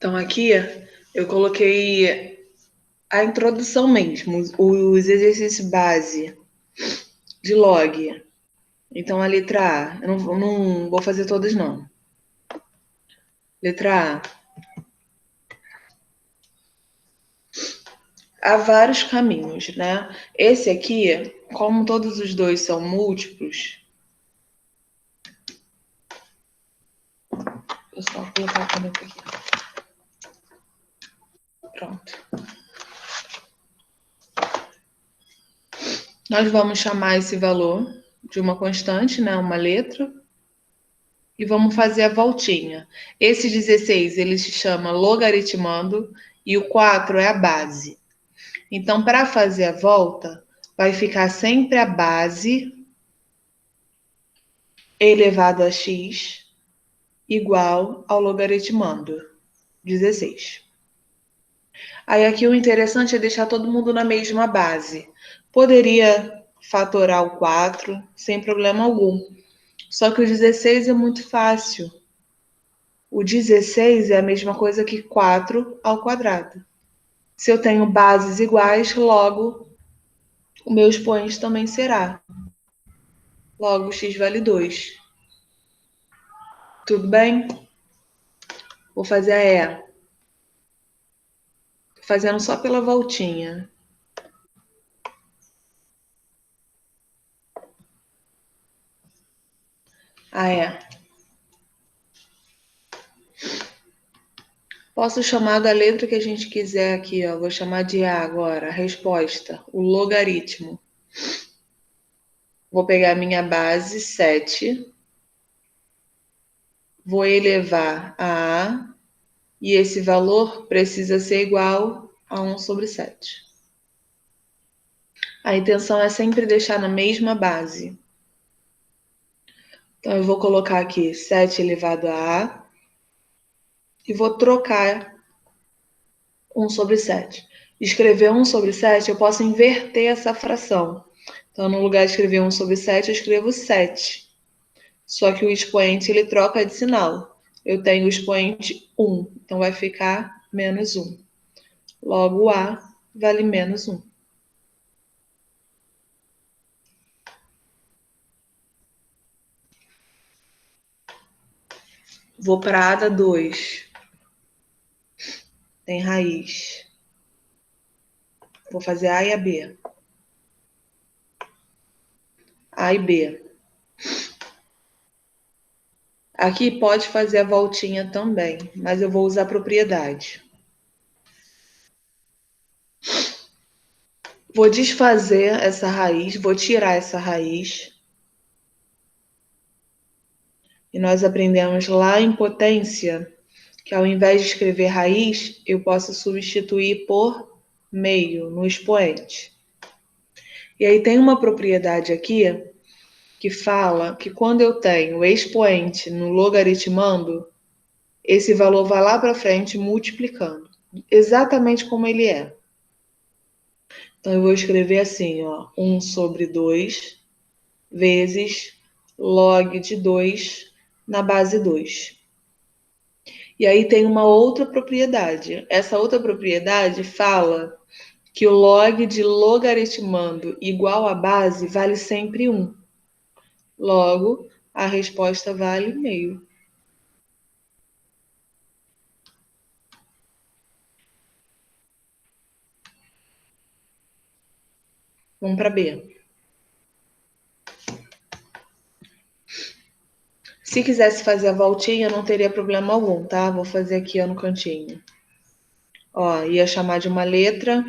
Então, aqui eu coloquei a introdução mesmo, os exercícios base de log. Então, a letra A, eu não vou fazer todas, não. Letra A. Há vários caminhos, né? Esse aqui, como todos os dois são múltiplos, vou só colocar a caneta aqui. Pronto. Nós vamos chamar esse valor de uma constante, né? Uma letra. E vamos fazer a voltinha. Esse 16 ele se chama logaritmando e o 4 é a base. Então, para fazer a volta, vai ficar sempre a base elevado a x igual ao logaritmando 16. Aí aqui o interessante é deixar todo mundo na mesma base. Poderia fatorar o 4 sem problema algum. Só que o 16 é muito fácil. O 16 é a mesma coisa que 4 ao quadrado. Se eu tenho bases iguais, logo o meu expoente também será. Logo, x vale 2. Tudo bem? Vou fazer a E. Tô fazendo só pela voltinha. A E. Posso chamar da letra que a gente quiser aqui, ó. Vou chamar de A agora, a resposta, o logaritmo. Vou pegar minha base, 7. Vou elevar a A. E esse valor precisa ser igual a 1 sobre 7. A intenção é sempre deixar na mesma base. Então, eu vou colocar aqui 7 elevado a A e vou trocar 1 sobre 7. Escrever 1 sobre 7, eu posso inverter essa fração. Então, no lugar de escrever 1 sobre 7, eu escrevo 7. Só que o expoente, ele troca de sinal. Eu tenho o expoente 1, então vai ficar menos 1. Logo, A vale menos 1. Vou para a da 2. Tem raiz. Vou fazer A e a B. A e B. Aqui pode fazer a voltinha também, mas eu vou usar a propriedade. Vou desfazer essa raiz, vou tirar essa raiz. E nós aprendemos lá em potência que ao invés de escrever raiz, eu posso substituir por meio no expoente. E aí tem uma propriedade aqui que fala que quando eu tenho expoente no logaritmando, esse valor vai lá para frente multiplicando, exatamente como ele é. Então, eu vou escrever assim, ó, 1 sobre 2 vezes log de 2 na base 2. E aí tem uma outra propriedade. Essa outra propriedade fala que o log de logaritmando igual a base vale sempre 1. Logo, a resposta vale meio. Vamos para B. Se quisesse fazer a voltinha, não teria problema algum, tá? Vou fazer aqui ó, no cantinho. Ó, ia chamar de uma letra,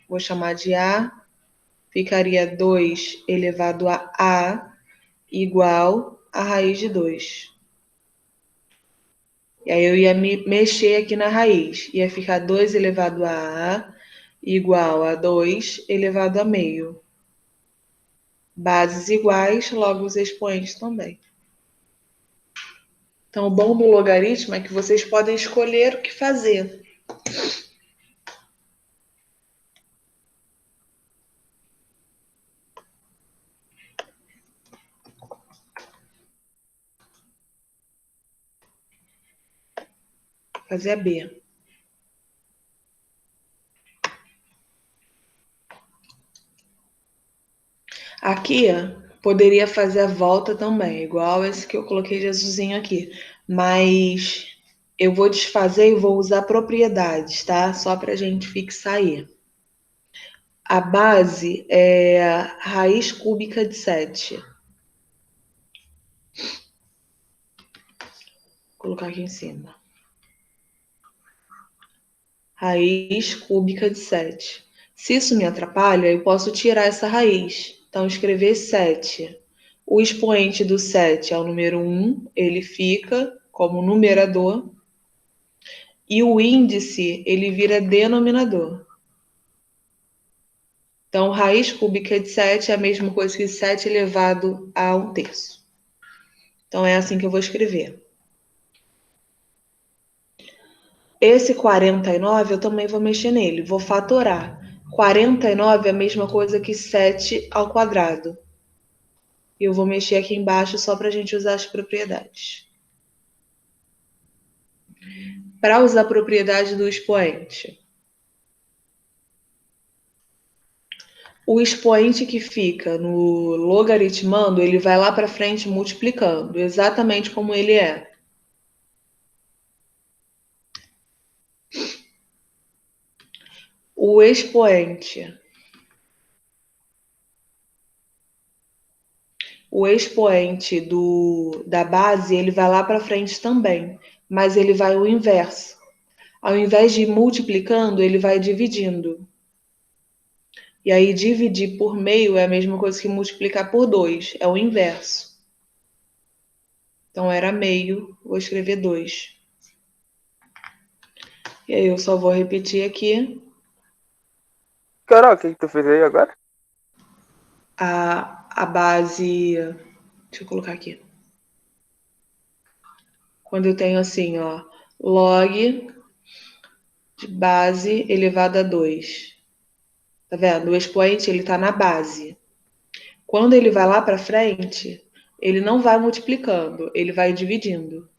vou chamar de A, ficaria 2 elevado a A igual a raiz de 2. E aí eu ia me mexer aqui na raiz. Ia ficar 2 elevado a A igual a 2 elevado a meio. Bases iguais, logo os expoentes também. Então, o bom do logaritmo é que vocês podem escolher o que fazer. Fazer a B. Aqui, poderia fazer a volta também, igual esse que eu coloquei de azulzinho aqui. Mas eu vou desfazer e vou usar propriedades, tá? Só pra gente fixar aí. A base é raiz cúbica de 7. Vou colocar aqui em cima. Raiz cúbica de 7. Se isso me atrapalha, eu posso tirar essa raiz. Então, escrever 7. O expoente do 7 é o número 1, ele fica como numerador. E o índice, ele vira denominador. Então, raiz cúbica de 7 é a mesma coisa que 7 elevado a 1/3. Então, é assim que eu vou escrever. Esse 49 eu também vou mexer nele, vou fatorar. 49 é a mesma coisa que 7 ao quadrado. E eu vou mexer aqui embaixo só para a gente usar as propriedades. Para usar a propriedade do expoente. O expoente que fica no logaritmando, ele vai lá para frente multiplicando, exatamente como ele é. O expoente da base, ele vai lá para frente também, mas ele vai o inverso. Ao invés de ir multiplicando, ele vai dividindo. E aí, dividir por meio é a mesma coisa que multiplicar por 2, é o inverso. Então, era meio, vou escrever 2. E aí, eu só vou repetir aqui. Carol, o que tu fez aí agora? A base. Deixa eu colocar aqui. Quando eu tenho assim, ó, log de base elevado a 2. Tá vendo? O expoente, ele tá na base. Quando ele vai lá para frente, ele não vai multiplicando, ele vai dividindo.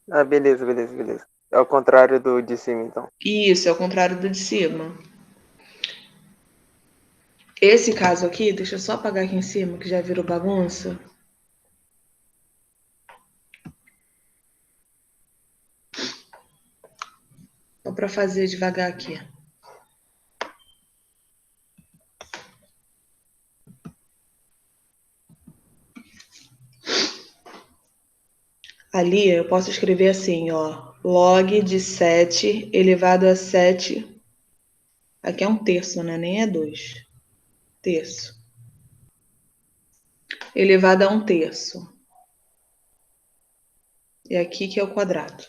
Ah, beleza, beleza, beleza. É o contrário do de cima, então. Isso, é o contrário do de cima. Esse caso aqui, deixa eu só apagar aqui em cima, que já virou bagunça. Só para fazer devagar aqui. Ali eu posso escrever assim, ó, log de 7 elevado a 7. Aqui é 1/3, né? Nem é 2. Terço. Elevado a 1/3. E aqui que é o quadrado.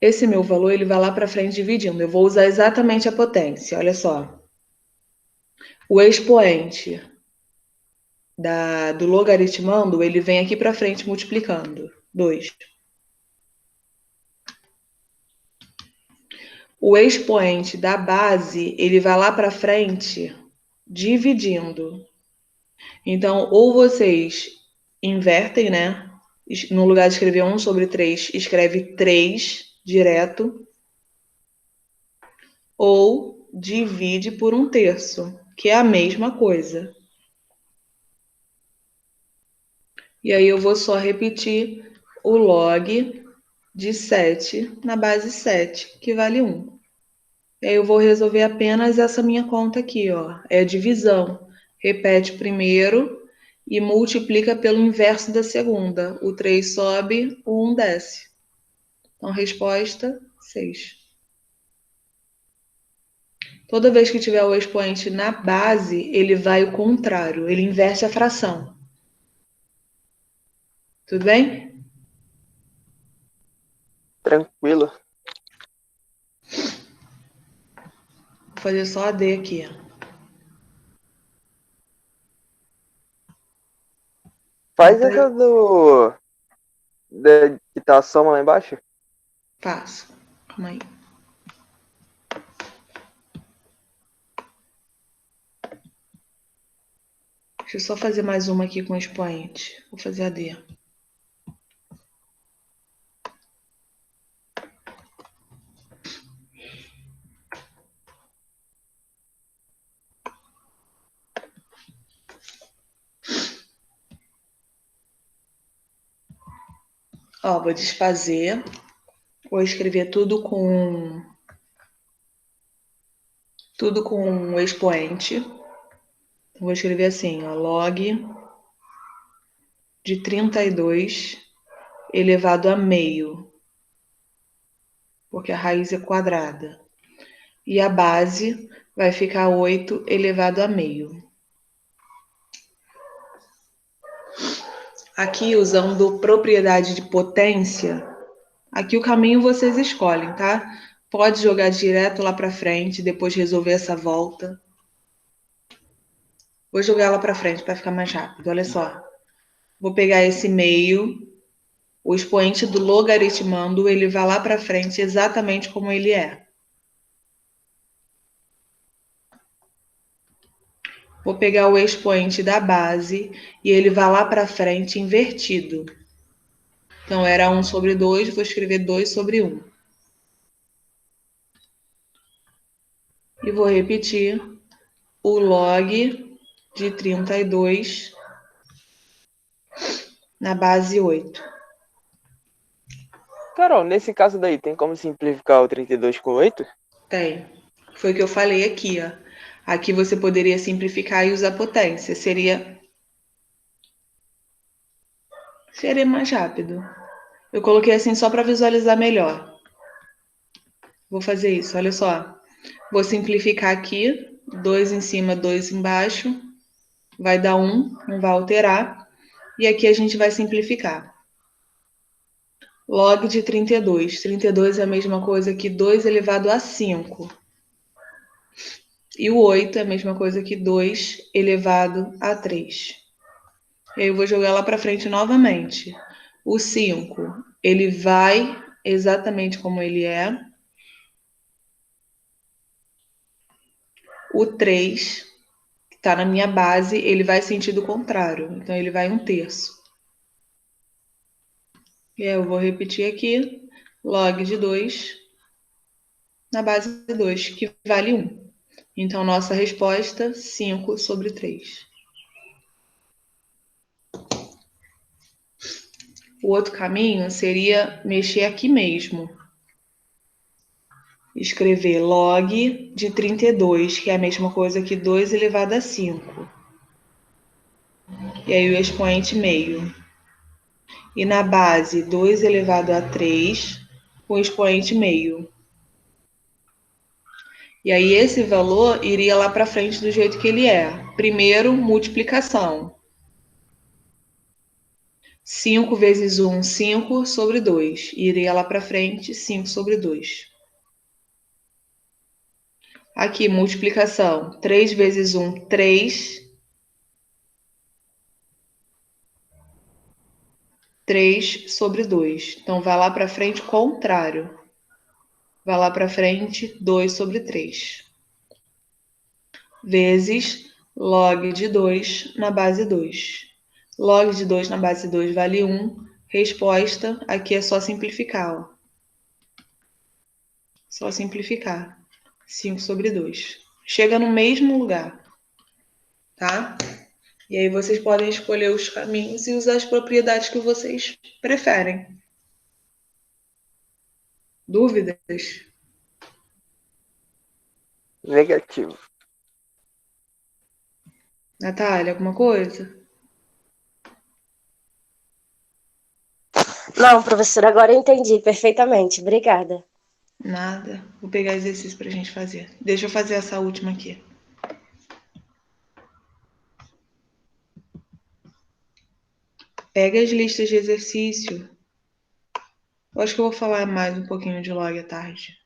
Esse meu valor, ele vai lá para frente dividindo. Eu vou usar exatamente a potência, olha só. O expoente do logaritmando, ele vem aqui para frente multiplicando. 2. O expoente da base, ele vai lá para frente dividindo. Então, ou vocês invertem, né? No lugar de escrever 1/3, escreve 3 direto. Ou divide por 1/3, que é a mesma coisa. E aí eu vou só repetir o log de 7 na base 7, que vale 1. E aí eu vou resolver apenas essa minha conta aqui, ó. É a divisão. Repete o primeiro e multiplica pelo inverso da segunda. O 3 sobe, o 1 desce. Então, resposta 6. Toda vez que tiver o expoente na base, ele vai o contrário, ele inverte a fração. Tudo bem? Tranquilo. Vou fazer só a D aqui. Faz essa que tá a soma lá embaixo. Faço. Calma aí. Deixa eu só fazer mais uma aqui com o expoente. Vou fazer a D. Ó, vou desfazer. Vou escrever tudo com expoente. Vou escrever assim, ó, log de 32 elevado a meio, porque a raiz é quadrada. E a base vai ficar 8 elevado a meio. Aqui, usando propriedade de potência, aqui o caminho vocês escolhem, tá? Pode jogar direto lá para frente, depois resolver essa volta. Vou jogar ela para frente para ficar mais rápido. Olha só. Vou pegar esse meio, o expoente do logaritmando, ele vai lá para frente exatamente como ele é. Vou pegar o expoente da base e ele vai lá para frente invertido. Então, era 1 sobre 2, vou escrever 2 sobre 1. E vou repetir o log de 32 na base 8. Carol, nesse caso daí, tem como simplificar o 32 com 8? Tem. Foi o que eu falei aqui, ó. Aqui você poderia simplificar e usar potência. Seria mais rápido. Eu coloquei assim só para visualizar melhor. Vou fazer isso, olha só. Vou simplificar aqui, 2 em cima, 2 embaixo. Vai dar 1, não vai alterar. E aqui a gente vai simplificar. Log de 32. 32 é a mesma coisa que 2 elevado a 5. E o 8 é a mesma coisa que 2 elevado a 3. E aí eu vou jogar lá para frente novamente. O 5, ele vai exatamente como ele é. O 3, que está na minha base, ele vai sentido contrário. Então, ele vai 1/3. E aí eu vou repetir aqui. Log de 2 na base 2, que vale 1. Então, nossa resposta, 5 sobre 3. O outro caminho seria mexer aqui mesmo. Escrever log de 32, que é a mesma coisa que 2 elevado a 5. E aí o expoente meio. E na base, 2 elevado a 3, com o expoente meio. E aí esse valor iria lá para frente do jeito que ele é. Primeiro, multiplicação. 5 vezes 1, 5 sobre 2. Iria lá para frente, 5 sobre 2. Aqui, multiplicação. 3 vezes 1, 3. 3 sobre 2. Então, vai lá para frente, contrário. Vai lá para frente, 2 sobre 3. Vezes log de 2 na base 2. Log de 2 na base 2 vale 1. Resposta, aqui é só simplificar, ó. Só simplificar. 5 sobre 2. Chega no mesmo lugar, tá? E aí vocês podem escolher os caminhos e usar as propriedades que vocês preferem. Dúvidas? Negativo. Natália, alguma coisa? Não, professora, agora eu entendi perfeitamente. Obrigada. Nada. Vou pegar exercício pra gente fazer. Deixa eu fazer essa última aqui. Pega as listas de exercício. Eu acho que eu vou falar mais um pouquinho de log à tarde.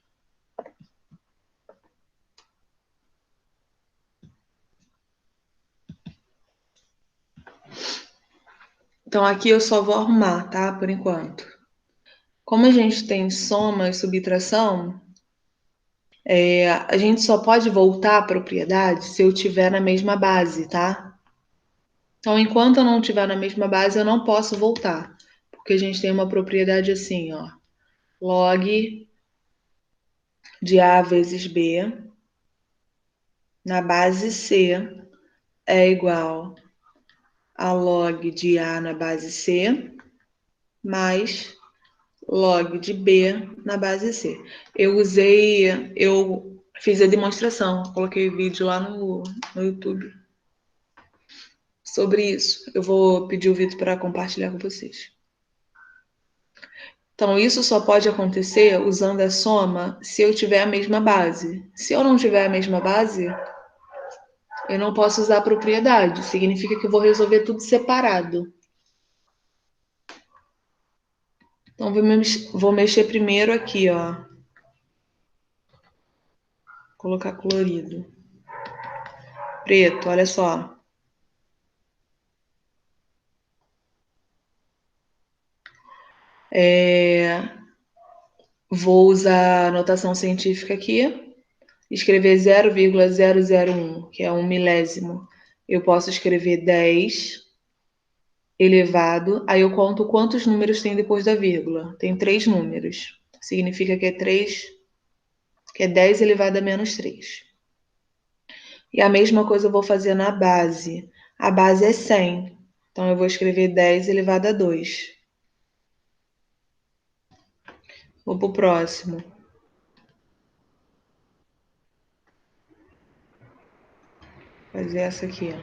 Então aqui eu só vou arrumar, tá? Por enquanto. Como a gente tem soma e subtração, a gente só pode voltar à propriedade se eu tiver na mesma base, tá? Então, enquanto eu não tiver na mesma base, eu não posso voltar. Porque a gente tem uma propriedade assim, ó. Log de A vezes B na base C é igual a log de A na base C mais log de B na base C. Eu fiz a demonstração, coloquei vídeo lá no YouTube sobre isso. Eu vou pedir o Vitor para compartilhar com vocês. Então, isso só pode acontecer usando a soma se eu tiver a mesma base. Se eu não tiver a mesma base, eu não posso usar a propriedade. Significa que eu vou resolver tudo separado. Então, vou mexer primeiro aqui, ó. Colocar colorido. Preto, olha só. Vou usar a notação científica aqui. Escrever 0,001, que é um milésimo. Eu posso escrever 10 elevado. Aí eu conto quantos números tem depois da vírgula. Tem 3 números. Significa que é 10 elevado a menos 3. E a mesma coisa eu vou fazer na base. A base é 100. Então eu vou escrever 10 elevado a 2. Vou pro próximo. Fazer essa aqui, ó.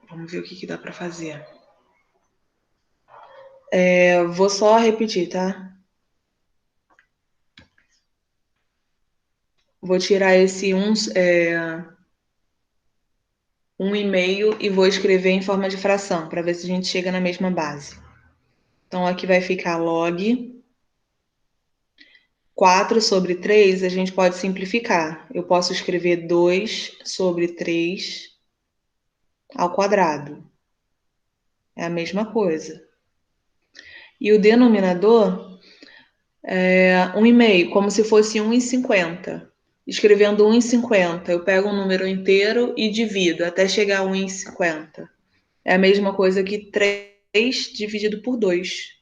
Vamos ver o que dá para fazer. Vou só repetir, tá? Vou tirar esse 1,5 e vou escrever em forma de fração, para ver se a gente chega na mesma base. Então, aqui vai ficar log 4 sobre 3, a gente pode simplificar. Eu posso escrever 2 sobre 3 ao quadrado. É a mesma coisa. E o denominador é 1,5, como se fosse 1,50. Escrevendo 1,50, eu pego um número inteiro e divido até chegar a 1,50. É a mesma coisa que 3 dividido por 2.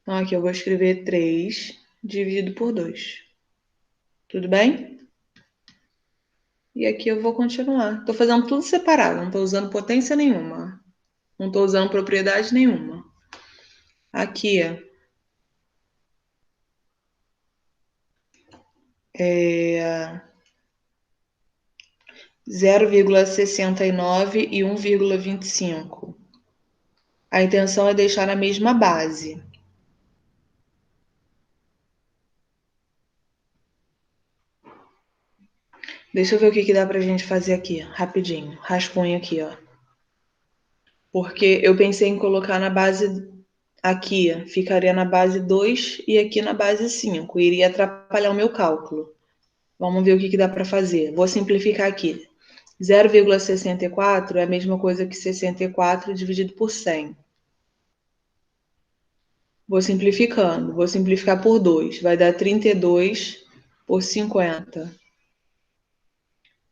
Então, aqui eu vou escrever 3 dividido por 2. Tudo bem? E aqui eu vou continuar. Estou fazendo tudo separado, não estou usando potência nenhuma. Não estou usando propriedade nenhuma. Aqui é 0,69 e 1,25. A intenção é deixar na mesma base. Deixa eu ver o que dá pra gente fazer aqui, rapidinho. Rascunho aqui, ó. Porque eu pensei em colocar na base aqui, ficaria na base 2 e aqui na base 5. Iria atrapalhar o meu cálculo. Vamos ver o que dá para fazer. Vou simplificar aqui. 0,64 é a mesma coisa que 64 dividido por 100. Vou simplificando. Vou simplificar por 2. Vai dar 32 por 50.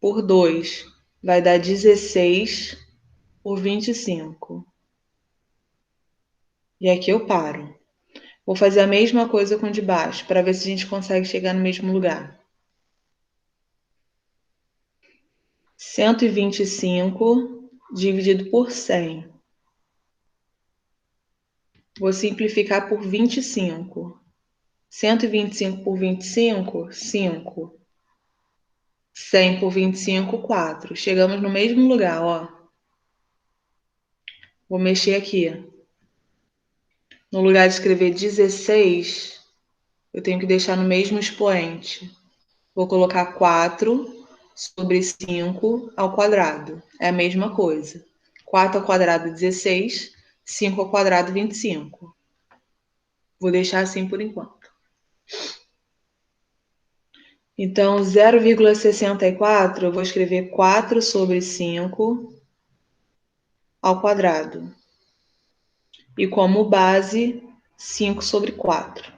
Por 2 vai dar 16 por 25. E aqui eu paro. Vou fazer a mesma coisa com o de baixo, para ver se a gente consegue chegar no mesmo lugar. 125 dividido por 100. Vou simplificar por 25. 125 por 25, 5. 100 por 25, 4. Chegamos no mesmo lugar, ó. Vou mexer aqui. No lugar de escrever 16, eu tenho que deixar no mesmo expoente. Vou colocar 4 sobre 5 ao quadrado. É a mesma coisa. 4 ao quadrado, 16. 5 ao quadrado, 25. Vou deixar assim por enquanto. Então, 0,64 eu vou escrever 4 sobre 5 ao quadrado. E como base, 5 sobre 4.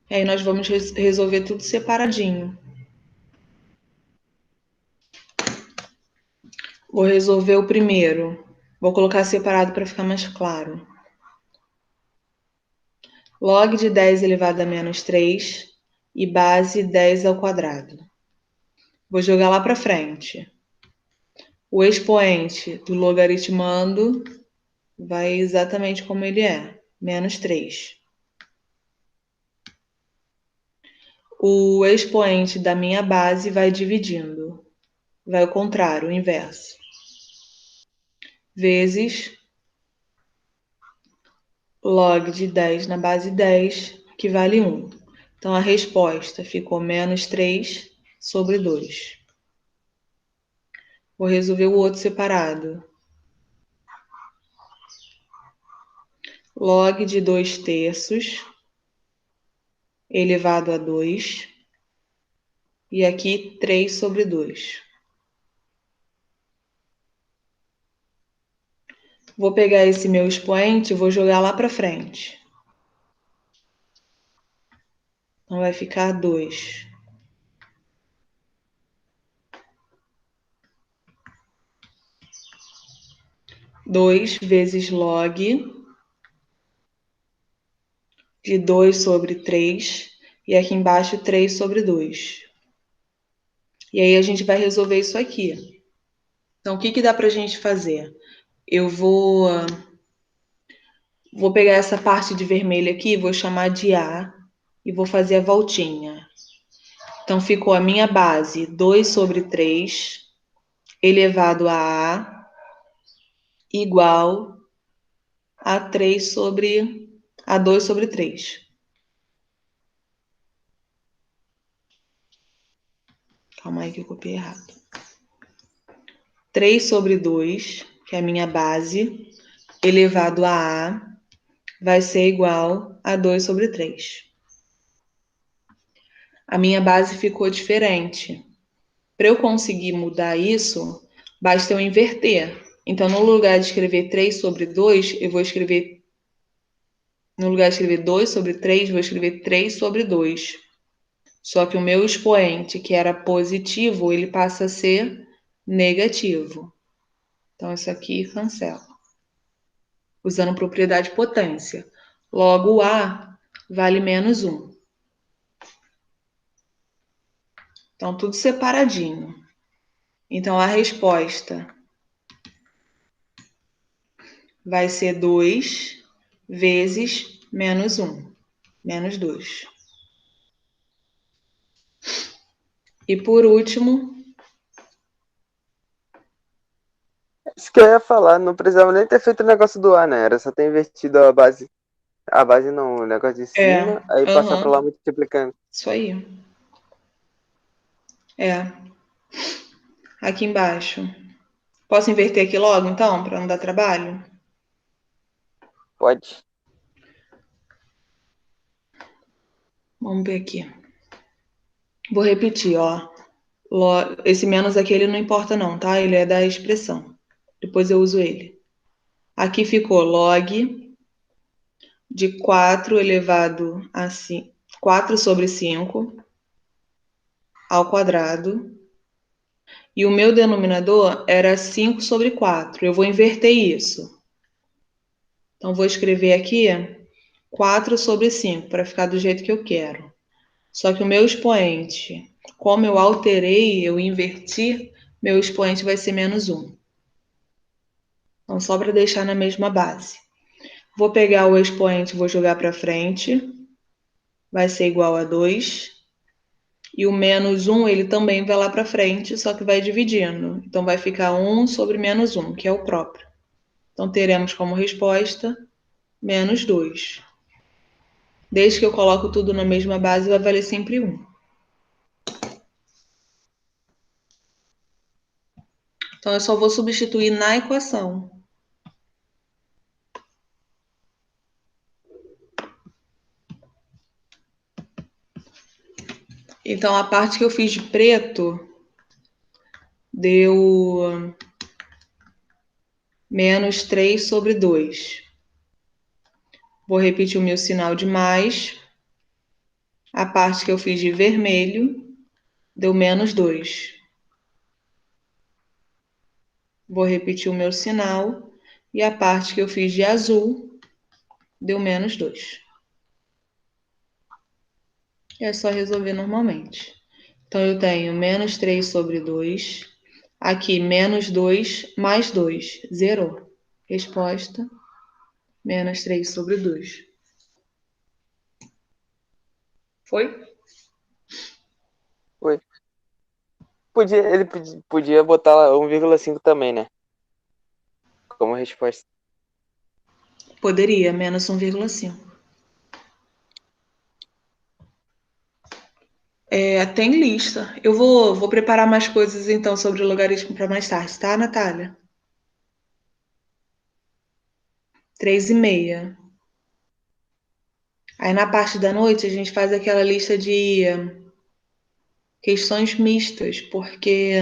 E aí nós vamos resolver tudo separadinho. Vou resolver o primeiro. Vou colocar separado para ficar mais claro. Log de 10 elevado a menos 3 e base 10 ao quadrado. Vou jogar lá para frente. O expoente do logaritmando vai exatamente como ele é, menos 3. O expoente da minha base vai dividindo. Vai ao contrário, o inverso. Vezes log de 10 na base 10, que vale 1. Então, a resposta ficou menos 3 sobre 2. Vou resolver o outro separado. Log de 2 terços elevado a 2. E aqui 3 sobre 2. Vou pegar esse meu expoente e vou jogar lá para frente. Então, vai ficar 2. 2 vezes log de 2 sobre 3. E aqui embaixo 3 sobre 2. E aí a gente vai resolver isso aqui. Então, o que dá para a gente fazer? Eu vou pegar essa parte de vermelho aqui, vou chamar de A e vou fazer a voltinha. Então, ficou a minha base 2 sobre 3 elevado a A igual a 2 sobre 3. Calma aí que eu copiei errado. 3 sobre 2, que é a minha base, elevado a A, vai ser igual a 2 sobre 3. A minha base ficou diferente. Para eu conseguir mudar isso, basta eu inverter. Então, no lugar de escrever 3 sobre 2, eu vou escrever... No lugar de escrever 2 sobre 3, vou escrever 3 sobre 2. Só que o meu expoente, que era positivo, ele passa a ser negativo. Então, isso aqui cancela. Usando propriedade potência. Logo, o A vale menos 1. Então, tudo separadinho. Então, a resposta vai ser 2 vezes menos 1. Menos 2. E por último... Isso que eu ia falar, não precisava nem ter feito o negócio do A, né? Era só ter invertido a base. A base não, o negócio de cima, aí passar pra lá multiplicando. Isso aí. Aqui embaixo. Posso inverter aqui logo, então, para não dar trabalho? Pode. Vamos ver aqui. Vou repetir, ó. Esse menos aqui, ele não importa não, tá? Ele é da expressão. Depois eu uso ele. Aqui ficou log de 4 elevado a 5, 4 sobre 5 ao quadrado. E o meu denominador era 5 sobre 4. Eu vou inverter isso. Então, vou escrever aqui 4 sobre 5, para ficar do jeito que eu quero. Só que o meu expoente, como eu alterei, eu inverti, meu expoente vai ser menos 1. Então, só para deixar na mesma base. Vou pegar o expoente e vou jogar para frente. Vai ser igual a 2. E o menos 1, ele também vai lá para frente, só que vai dividindo. Então, vai ficar 1 sobre menos 1, que é o próprio. Então, teremos como resposta menos 2. Desde que eu coloco tudo na mesma base, vai valer sempre 1. Então, eu só vou substituir na equação. Então, a parte que eu fiz de preto deu menos 3 sobre 2. Vou repetir o meu sinal de mais. A parte que eu fiz de vermelho deu menos 2. Vou repetir o meu sinal. E a parte que eu fiz de azul deu menos 2. É só resolver normalmente. Então, eu tenho menos 3 sobre 2. Aqui, menos 2 mais 2. Zerou. Resposta, menos 3 sobre 2. Foi? Foi. Ele podia botar lá 1,5 também, né? Como resposta. Poderia, menos 1,5. Tem lista. Eu vou preparar mais coisas então sobre o logaritmo para mais tarde, tá, Natália? 3h30. Aí na parte da noite a gente faz aquela lista de questões mistas, porque